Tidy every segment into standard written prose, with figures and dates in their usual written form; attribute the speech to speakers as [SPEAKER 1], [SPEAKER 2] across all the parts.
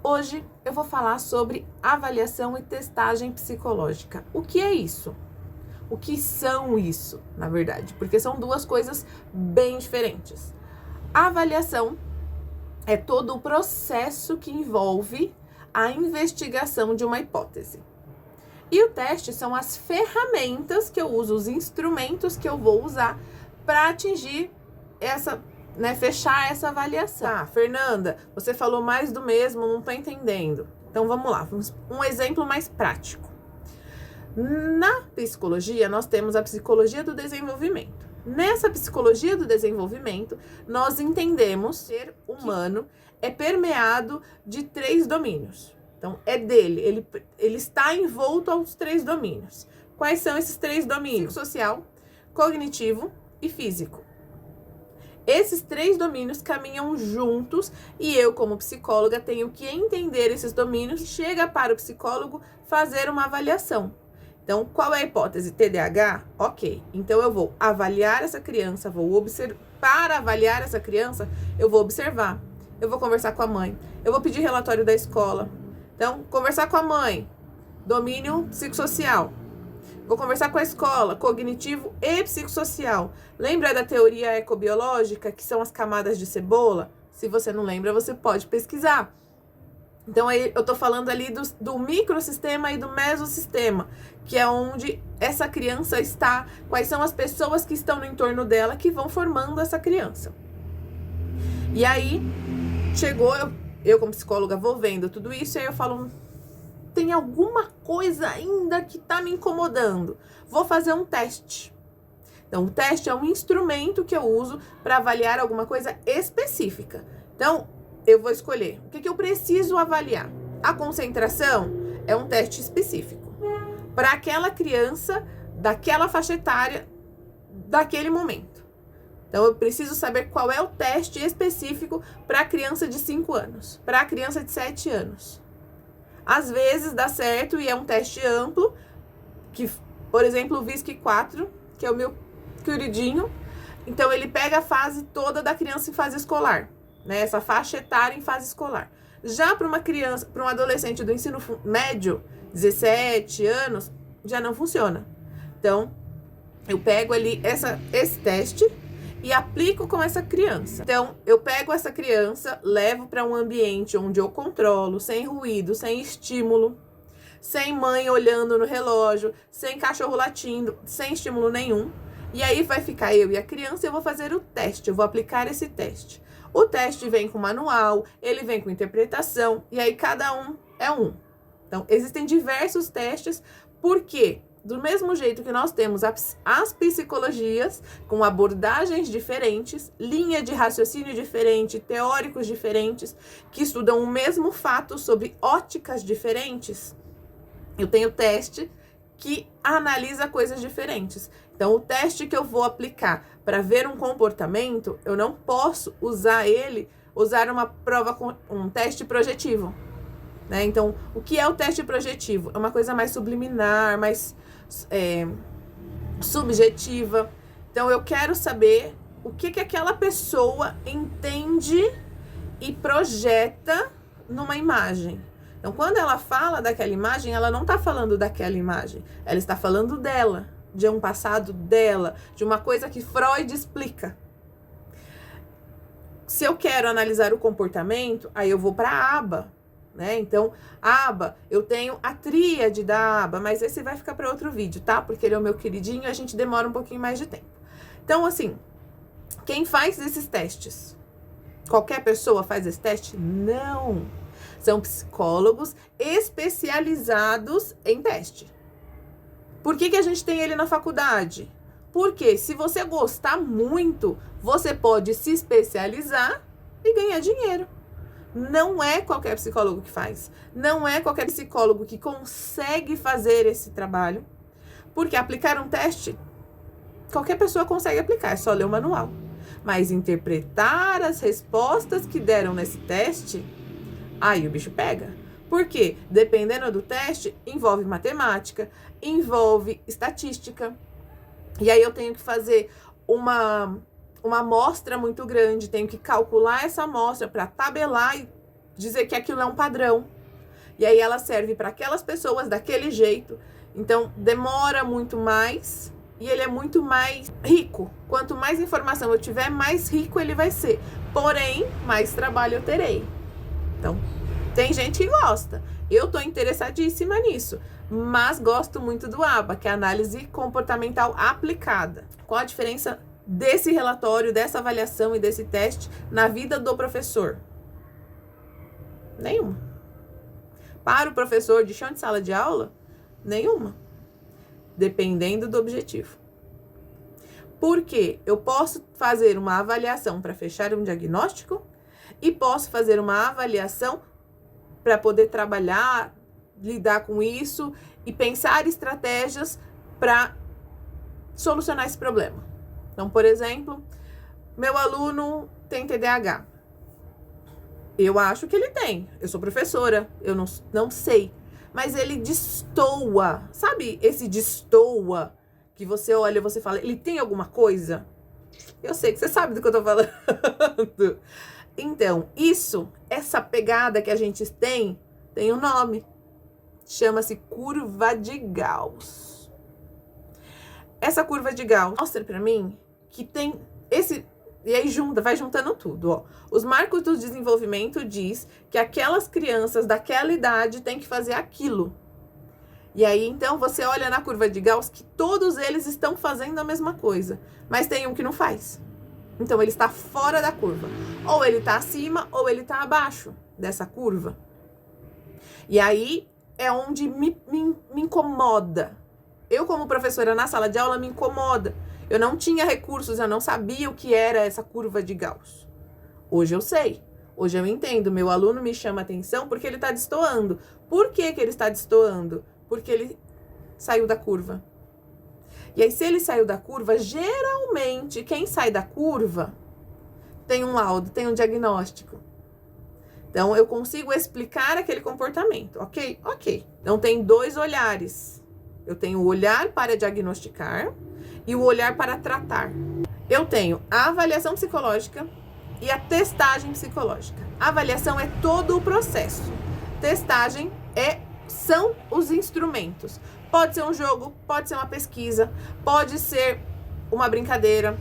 [SPEAKER 1] Hoje eu vou falar sobre avaliação e testagem psicológica. O que é isso? O que são isso, na verdade? Porque são duas coisas bem diferentes. A avaliação é todo o processo que envolve a investigação de uma hipótese. E o teste são as ferramentas que eu uso, os instrumentos que eu vou usar para atingir essa, fechar essa avaliação. Ah, Fernanda, você falou mais do mesmo, não tô entendendo. Então vamos lá, um exemplo mais prático. Na psicologia, nós temos a psicologia do desenvolvimento. Nessa psicologia do desenvolvimento, nós entendemos que o ser humano é permeado de 3 domínios. Então, é dele, ele está envolto aos 3 domínios. Quais são esses 3 domínios? Social, cognitivo e físico. Esses 3 domínios caminham juntos e eu, como psicóloga, tenho que entender esses domínios. Chega para o psicólogo fazer uma avaliação. Então, qual é a hipótese? TDAH? Ok. Então, eu vou avaliar essa criança, vou observar. Para avaliar essa criança, eu vou observar. Eu vou conversar com a mãe. Eu vou pedir relatório da escola. Então, conversar com a mãe, domínio psicossocial. Vou conversar com a escola, cognitivo e psicossocial. Lembra da teoria ecobiológica, que são as camadas de cebola? Se você não lembra, você pode pesquisar. Então, aí eu tô falando ali do microsistema e do mesossistema, que é onde essa criança está, quais são as pessoas que estão no entorno dela que vão formando essa criança. E aí, chegou, eu como psicóloga vou vendo tudo isso, e aí eu falo, tem alguma coisa ainda que tá me incomodando. Vou fazer um teste. Então, o teste é um instrumento que eu uso para avaliar alguma coisa específica. Então, eu vou escolher o que eu preciso avaliar. A concentração é um teste específico para aquela criança, daquela faixa etária, daquele momento. Então, eu preciso saber qual é o teste específico para a criança de 5 anos, para a criança de 7 anos. Às vezes dá certo e é um teste amplo, que, por exemplo, o VISC-4, que é o meu queridinho. Então, ele pega a fase toda da criança em fase escolar, né? Essa faixa etária em fase escolar. Já para uma criança, para um adolescente do ensino médio, 17 anos, já não funciona. Então, eu pego ali esse teste e aplico com essa criança. Então, eu pego essa criança, levo para um ambiente onde eu controlo, sem ruído, sem estímulo, sem mãe olhando no relógio, sem cachorro latindo, sem estímulo nenhum. E aí vai ficar eu e a criança e eu vou fazer o teste, eu vou aplicar esse teste. O teste vem com manual, ele vem com interpretação, e aí cada um é um. Então, existem diversos testes, porque do mesmo jeito que nós temos as psicologias com abordagens diferentes, linha de raciocínio diferente, teóricos diferentes, que estudam o mesmo fato sobre óticas diferentes, eu tenho teste que analisa coisas diferentes. Então, o teste que eu vou aplicar para ver um comportamento, eu não posso usar uma prova com um teste projetivo, né? Então, o que é o teste projetivo? É uma coisa mais subliminar, mais subjetiva. Então, eu quero saber o que aquela pessoa entende e projeta numa imagem. Então, quando ela fala daquela imagem, ela não está falando daquela imagem. Ela está falando dela, de um passado dela, de uma coisa que Freud explica. Se eu quero analisar o comportamento, aí eu vou para a aba, né? Então, aba, eu tenho a tríade da aba, mas esse vai ficar para outro vídeo, tá? Porque ele é o meu queridinho e a gente demora um pouquinho mais de tempo. Então, assim, quem faz esses testes? Qualquer pessoa faz esse teste? Não. São psicólogos especializados em teste. Por que a gente tem ele na faculdade? Porque se você gostar muito, você pode se especializar e ganhar dinheiro. Não é qualquer psicólogo que faz. Não é qualquer psicólogo que consegue fazer esse trabalho. Porque aplicar um teste, qualquer pessoa consegue aplicar, é só ler o manual. Mas interpretar as respostas que deram nesse teste, aí o bicho pega. Por quê? Dependendo do teste, envolve matemática, envolve estatística. E aí eu tenho que fazer uma amostra muito grande, tenho que calcular essa amostra para tabelar e dizer que aquilo é um padrão. E aí ela serve para aquelas pessoas daquele jeito. Então, demora muito mais e ele é muito mais rico. Quanto mais informação eu tiver, mais rico ele vai ser. Porém, mais trabalho eu terei. Então, tem gente que gosta. Eu tô interessadíssima nisso. Mas gosto muito do ABA, que é a análise comportamental aplicada. Qual a diferença desse relatório, dessa avaliação e desse teste na vida do professor? Nenhuma. Para o professor de chão de sala de aula, nenhuma. Dependendo do objetivo. Porque eu posso fazer uma avaliação para fechar um diagnóstico e posso fazer uma avaliação para poder trabalhar, lidar com isso e pensar estratégias para solucionar esse problema. Então, por exemplo, meu aluno tem TDAH. Eu acho que ele tem. Eu sou professora, eu não sei. Mas ele destoa. Sabe esse destoa que você olha e você fala, ele tem alguma coisa? Eu sei que você sabe do que eu tô falando. Então, essa pegada que a gente tem um nome. Chama-se curva de Gauss. Essa curva de Gauss mostra pra mim que tem esse... E aí vai juntando tudo, ó. Os marcos do desenvolvimento diz que aquelas crianças daquela idade têm que fazer aquilo. E aí, então, você olha na curva de Gauss que todos eles estão fazendo a mesma coisa. Mas tem um que não faz. Então, ele está fora da curva. Ou ele está acima, ou ele está abaixo dessa curva. E aí, é onde me incomoda. Eu, como professora na sala de aula, me incomoda. Eu não tinha recursos, eu não sabia o que era essa curva de Gauss. Hoje eu sei. Hoje eu entendo. Meu aluno me chama atenção porque ele está destoando. Por que ele está destoando? Porque ele saiu da curva. E aí, se ele saiu da curva, geralmente, quem sai da curva tem um laudo, tem um diagnóstico. Então, eu consigo explicar aquele comportamento, ok? Ok. Então, tem 2 olhares. Eu tenho o olhar para diagnosticar e o olhar para tratar. Eu tenho a avaliação psicológica e a testagem psicológica. A avaliação é todo o processo. Testagem são os instrumentos. Pode ser um jogo, pode ser uma pesquisa, pode ser uma brincadeira,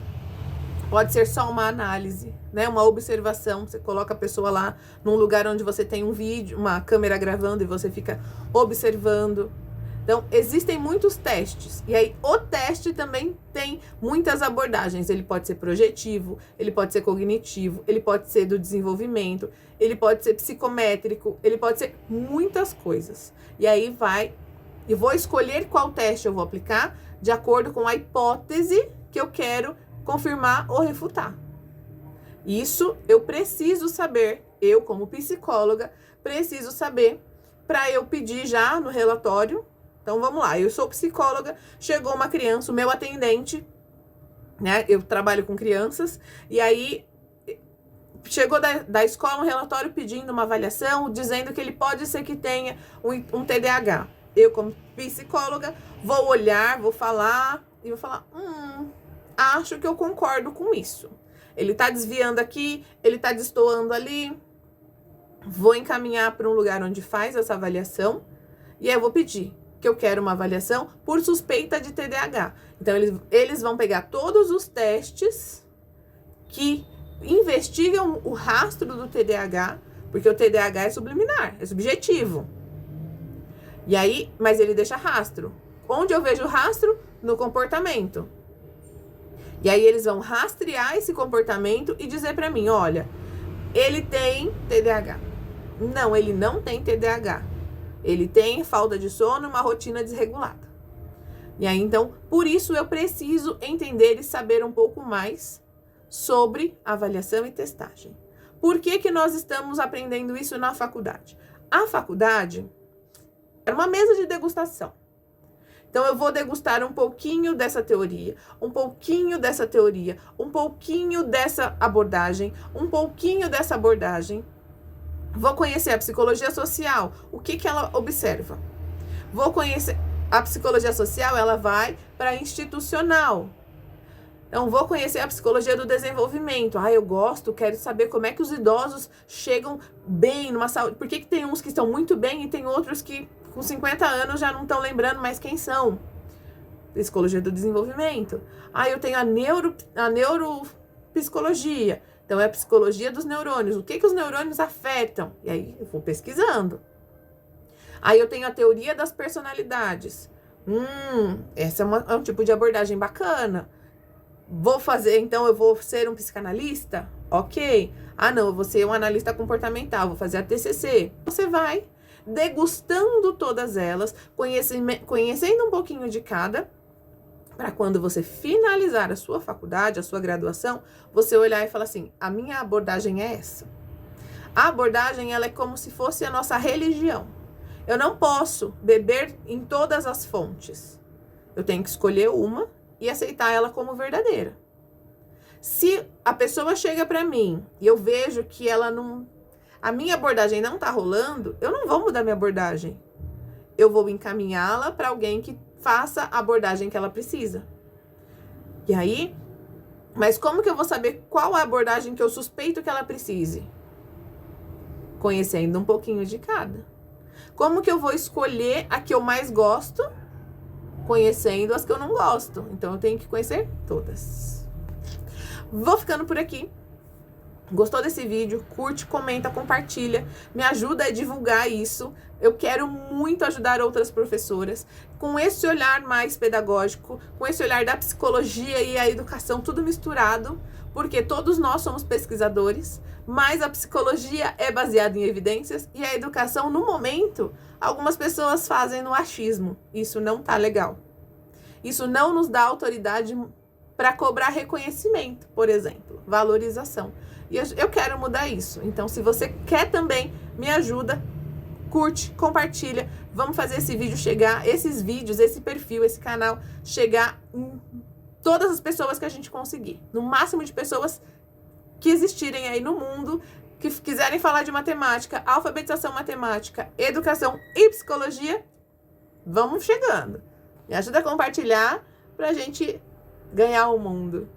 [SPEAKER 1] pode ser só uma análise, né? Uma observação. Você coloca a pessoa lá num lugar onde você tem um vídeo, uma câmera gravando e você fica observando. Então, existem muitos testes. E aí, o teste também tem muitas abordagens. Ele pode ser projetivo, ele pode ser cognitivo, ele pode ser do desenvolvimento, ele pode ser psicométrico, ele pode ser muitas coisas. E aí eu vou escolher qual teste eu vou aplicar de acordo com a hipótese que eu quero confirmar ou refutar. Isso eu preciso saber, eu como psicóloga, preciso saber para eu pedir já no relatório. Então, vamos lá, eu sou psicóloga, chegou uma criança, o meu atendente, né, eu trabalho com crianças, e aí chegou da escola um relatório pedindo uma avaliação, dizendo que ele pode ser que tenha um TDAH. Eu, como psicóloga, vou olhar, vou falar, e vou falar, acho que eu concordo com isso. Ele tá desviando aqui, ele tá destoando ali, vou encaminhar para um lugar onde faz essa avaliação, e aí eu vou pedir que eu quero uma avaliação por suspeita de TDAH. Então, eles vão pegar todos os testes que investigam o rastro do TDAH, porque o TDAH é subliminar, é subjetivo. E aí, mas ele deixa rastro. Onde eu vejo rastro? No comportamento. E aí, eles vão rastrear esse comportamento e dizer pra mim, olha, ele tem TDAH. Não, ele não tem TDAH. Ele tem falta de sono, uma rotina desregulada. E aí, então, por isso eu preciso entender e saber um pouco mais sobre avaliação e testagem. Por que nós estamos aprendendo isso na faculdade? A faculdade é uma mesa de degustação. Então, eu vou degustar um pouquinho dessa teoria, um pouquinho dessa teoria, um pouquinho dessa abordagem, um pouquinho dessa abordagem. Vou conhecer a psicologia social, o que ela observa. Vou conhecer a psicologia social, ela vai para institucional. Então, vou conhecer a psicologia do desenvolvimento. Eu gosto, quero saber como é que os idosos chegam bem numa saúde. Por que tem uns que estão muito bem e tem outros que com 50 anos já não estão lembrando mais quem são? Psicologia do desenvolvimento. Eu tenho a neuropsicologia. Então, é a psicologia dos neurônios. O que os neurônios afetam? E aí, eu vou pesquisando. Aí, eu tenho a teoria das personalidades. Essa é um tipo de abordagem bacana. Vou fazer, então, eu vou ser um psicanalista? Ok. Não, eu vou ser um analista comportamental, vou fazer a TCC. Você vai degustando todas elas, conhecendo um pouquinho de cada, para quando você finalizar a sua faculdade, a sua graduação, você olhar e falar assim, a minha abordagem é essa. A abordagem, ela é como se fosse a nossa religião. Eu não posso beber em todas as fontes. Eu tenho que escolher uma e aceitar ela como verdadeira. Se a pessoa chega para mim e eu vejo que a minha abordagem não tá rolando, eu não vou mudar minha abordagem. Eu vou encaminhá-la para alguém que faça a abordagem que ela precisa. E aí, mas como que eu vou saber qual a abordagem que eu suspeito que ela precise? Conhecendo um pouquinho de cada. Como que eu vou escolher a que eu mais gosto? Conhecendo as que eu não gosto. Então, eu tenho que conhecer todas. Vou ficando por aqui. Gostou desse vídeo? Curte, comenta, compartilha. Me ajuda a divulgar isso. Eu quero muito ajudar outras professoras com esse olhar mais pedagógico, com esse olhar da psicologia e a educação, tudo misturado, porque todos nós somos pesquisadores, mas a psicologia é baseada em evidências e a educação, no momento, algumas pessoas fazem no achismo. Isso não tá legal. Isso não nos dá autoridade para cobrar reconhecimento, por exemplo, valorização. E eu quero mudar isso. Então, se você quer também, me ajuda, curte, compartilha. Vamos fazer esse vídeo chegar, esses vídeos, esse perfil, esse canal, chegar em todas as pessoas que a gente conseguir. No máximo de pessoas que existirem aí no mundo, que quiserem falar de matemática, alfabetização matemática, educação e psicologia, vamos chegando. Me ajuda a compartilhar pra gente ganhar o mundo.